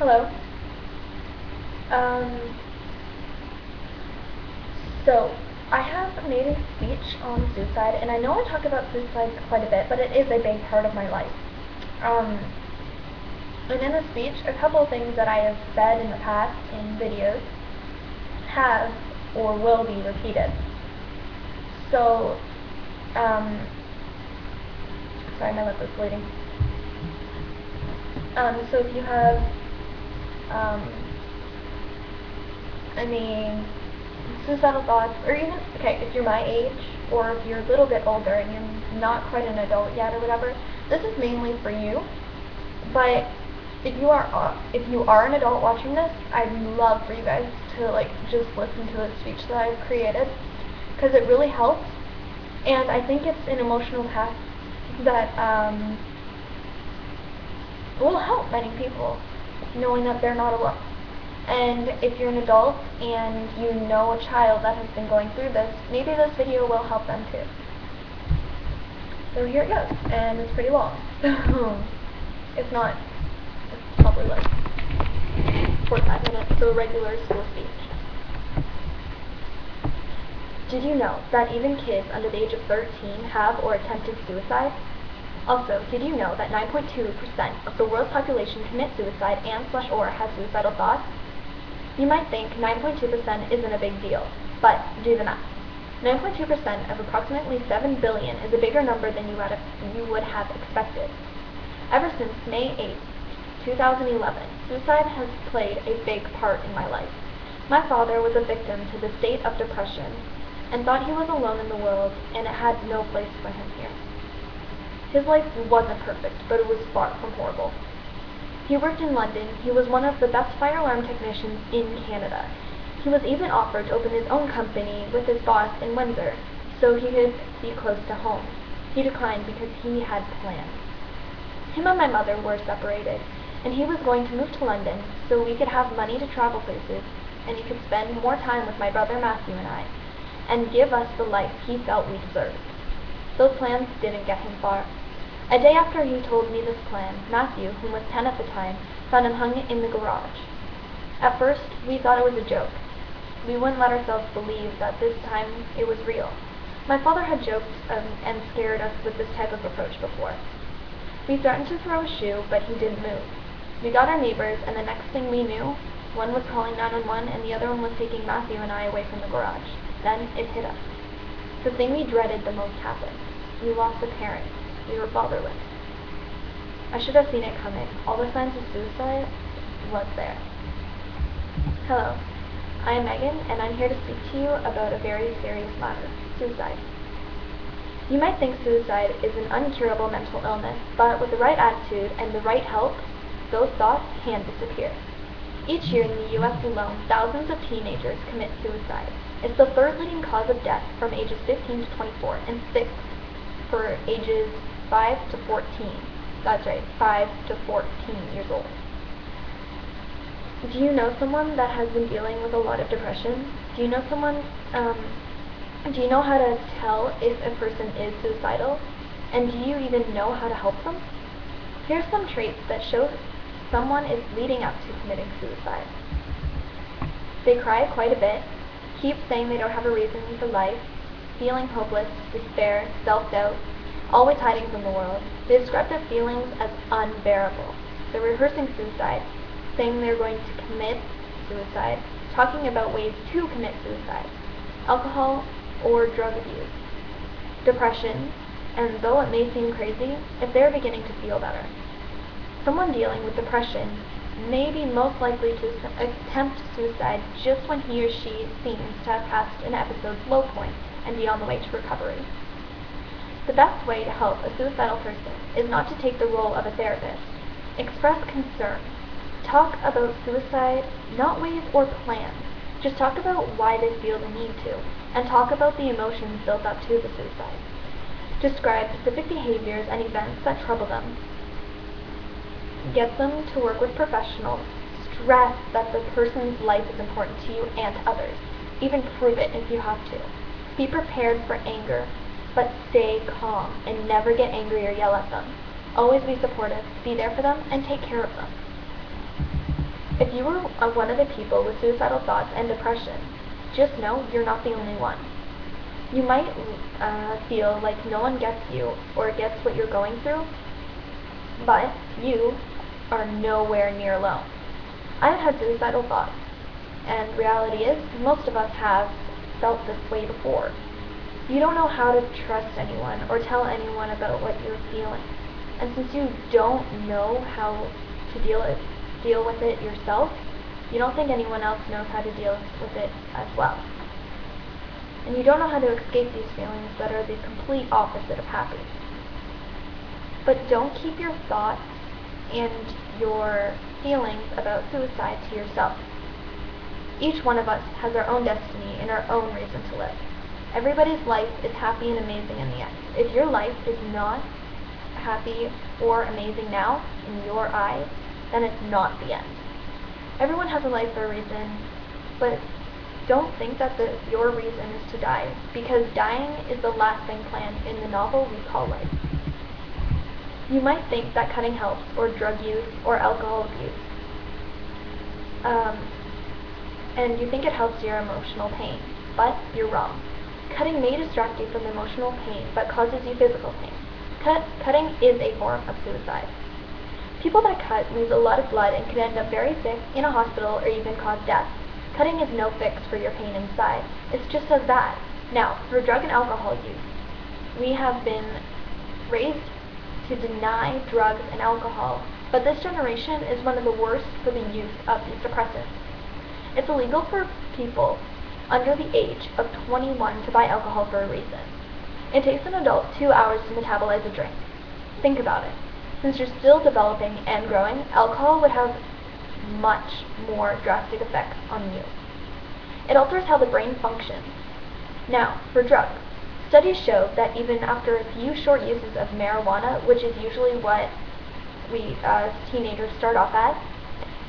Hello. Um, so, I have made a speech on suicide, and I know I talk about suicide quite a bit, but it is a big part of my life. Um, and in the speech, a couple of things that I have said in the past in videos have or will be repeated. So, um, sorry, my lip is bleeding. So if you have, um, suicidal thoughts, or even, okay, if you're my age, or if you're a little bit older and you're not quite an adult yet or whatever, this is mainly for you. But if you are an adult watching this, I'd love for you guys to just listen to the speech that I've created, because it really helps, and I think it's an emotional path that will help many people, knowing that they're not alone. And if you're an adult and you know a child that has been going through this, maybe this video will help them too. So here it goes, and it's pretty long. It's not, it's probably like 45 minutes, so a regular school speech. Did you know that even kids under the age of 13 have or attempted suicide? Also, did you know that 9.2% of the world's population commit suicide and/or has suicidal thoughts? You might think 9.2% isn't a big deal, but do the math. 9.2% of approximately 7 billion is a bigger number than you would have expected. Ever since May 8, 2011, suicide has played a big part in my life. My father was a victim to the state of depression and thought he was alone in the world and it had no place for him here. His life wasn't perfect, but it was far from horrible. He worked in London. He was one of the best fire alarm technicians in Canada. He was even offered to open his own company with his boss in Windsor, so he could be close to home. He declined because he had plans. Him and my mother were separated, and he was going to move to London so we could have money to travel places, and he could spend more time with my brother Matthew and I, and give us the life he felt we deserved. Those plans didn't get him far. A day after he told me this plan, Matthew, who was 10 at the time, found him hung in the garage. At first, we thought it was a joke. We wouldn't let ourselves believe that this time it was real. My father had joked and scared us with this type of approach before. We threatened to throw a shoe, but he didn't move. We got our neighbors, and the next thing we knew, one was calling 911 and the other one was taking Matthew and I away from the garage. Then it hit us. The thing we dreaded the most happened. We lost a parent. We were fatherless. I should have seen it coming. All the signs of suicide was there. Hello, I am Megan, and I'm here to speak to you about a very serious matter, suicide. You might think suicide is an incurable mental illness, but with the right attitude and the right help, those thoughts can disappear. Each year in the U.S. alone, thousands of teenagers commit suicide. It's the third leading cause of death from ages 15 to 24, and sixth for ages 5 to 14. That's right, 5 to 14 years old. Do you know someone that has been dealing with a lot of depression? Do you know someone, do you know how to tell if a person is suicidal? And do you even know how to help them? Here's some traits that show someone is leading up to committing suicide. They cry quite a bit, keep saying they don't have a reason for life, feeling hopeless, despair, self-doubt, always hiding from the world. They describe their feelings as unbearable. They're rehearsing suicide, saying they're going to commit suicide, talking about ways to commit suicide, alcohol or drug abuse, depression, and though it may seem crazy, if they're beginning to feel better. Someone dealing with depression may be most likely to attempt suicide just when he or she seems to have passed an episode's low point and be on the way to recovery. The best way to help a suicidal person is not to take the role of a therapist. Express concern. Talk about suicide, not ways or plans. Just talk about why they feel the need to, and talk about the emotions built up to the suicide. Describe specific behaviors and events that trouble them. Get them to work with professionals. Stress that the person's life is important to you and to others. Even prove it if you have to. Be prepared for anger, but stay calm and never get angry or yell at them. Always be supportive, be there for them, and take care of them. If you are one of the people with suicidal thoughts and depression, just know you're not the only one. You might feel like no one gets you or gets what you're going through, but you are nowhere near alone. I've had suicidal thoughts, and reality is most of us have felt this way before. You don't know how to trust anyone or tell anyone about what you're feeling, and since you don't know how to deal with it yourself, you don't think anyone else knows how to deal with it as well. And you don't know how to escape these feelings that are the complete opposite of happy. But don't keep your thoughts and your feelings about suicide to yourself. Each one of us has our own destiny and our own reason to live. Everybody's life is happy and amazing in the end. If your life is not happy or amazing now, in your eyes, then it's not the end. Everyone has a life for a reason, but don't think that your reason is to die, because dying is the last thing planned in the novel we call life. You might think that cutting helps, or drug use, or alcohol abuse, and you think it helps your emotional pain, but you're wrong. Cutting may distract you from emotional pain, but causes you physical pain. Cutting is a form of suicide. People that cut lose a lot of blood and can end up very sick, in a hospital, or even cause death. Cutting is no fix for your pain inside. It's just as bad. Now, for drug and alcohol use, we have been raised to deny drugs and alcohol, but this generation is one of the worst for the use of these suppressants. It's illegal for people under the age of 21 to buy alcohol for a reason. It takes an adult 2 hours to metabolize a drink. Think about it. Since you're still developing and growing, alcohol would have much more drastic effects on you. It alters how the brain functions. Now, for drugs, studies show that even after a few short uses of marijuana, which is usually what we teenagers start off as,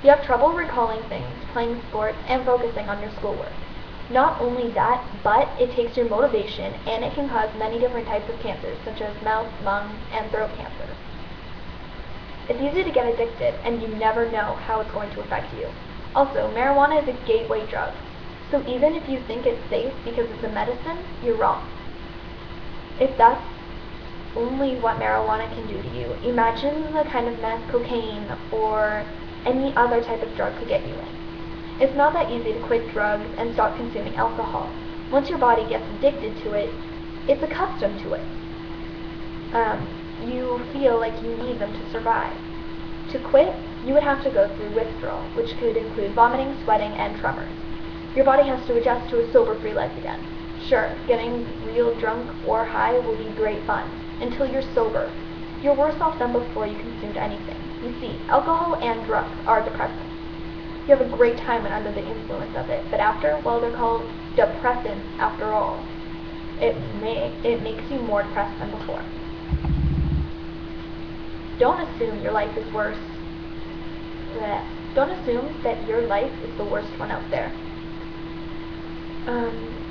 you have trouble recalling things, playing sports, and focusing on your schoolwork. Not only that, but it takes your motivation, and it can cause many different types of cancers, such as mouth, lung, and throat cancer. It's easy to get addicted, and you never know how it's going to affect you. Also, marijuana is a gateway drug, so even if you think it's safe because it's a medicine, you're wrong. If that's only what marijuana can do to you, imagine the kind of mess cocaine or any other type of drug could get you in. It's not that easy to quit drugs and stop consuming alcohol. Once your body gets addicted to it, it's accustomed to it. You feel like you need them to survive. To quit, you would have to go through withdrawal, which could include vomiting, sweating, and tremors. Your body has to adjust to a sober-free life again. Sure, getting real drunk or high will be great fun, until you're sober. You're worse off than before you consumed anything. You see, alcohol and drugs are depressants. You have a great time when under the influence of it, but after, well, they're called depressants after all. It makes you more depressed than before. Don't assume your life is worse. Don't assume that your life is the worst one out there.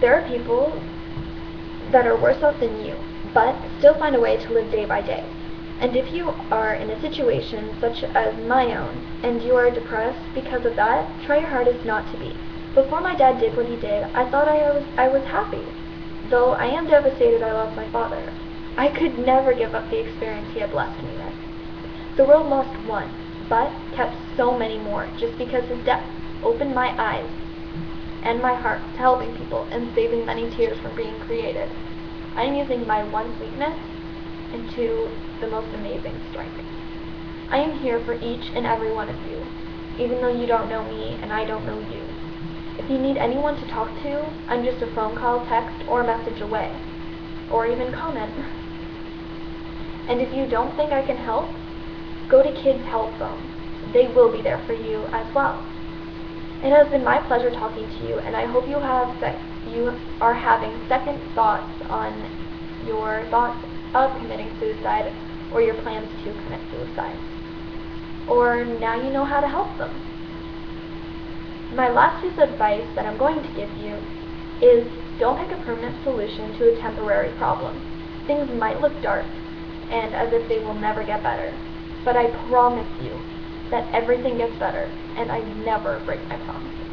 There are people that are worse off than you, but still find a way to live day by day. And if you are in a situation such as my own, and you are depressed because of that, try your hardest not to be. Before my dad did what he did, I thought I was happy. Though I am devastated I lost my father. I could never give up the experience he had blessed me with. The world lost one, but kept so many more, just because his death opened my eyes and my heart to helping people and saving many tears from being created. I am using my one weakness into the most amazing strength. I am here for each and every one of you, even though you don't know me and I don't know you. If you need anyone to talk to, I'm just a phone call, text, or message away, or even comment. And if you don't think I can help, go to Kids Help Phone. They will be there for you as well. It has been my pleasure talking to you, and I hope you are having second thoughts on your thoughts of committing suicide or your plans to commit suicide. Or now you know how to help them. My last piece of advice that I'm going to give you is don't pick a permanent solution to a temporary problem. Things might look dark and as if they will never get better, but I promise you, that everything gets better, and I never break my promises.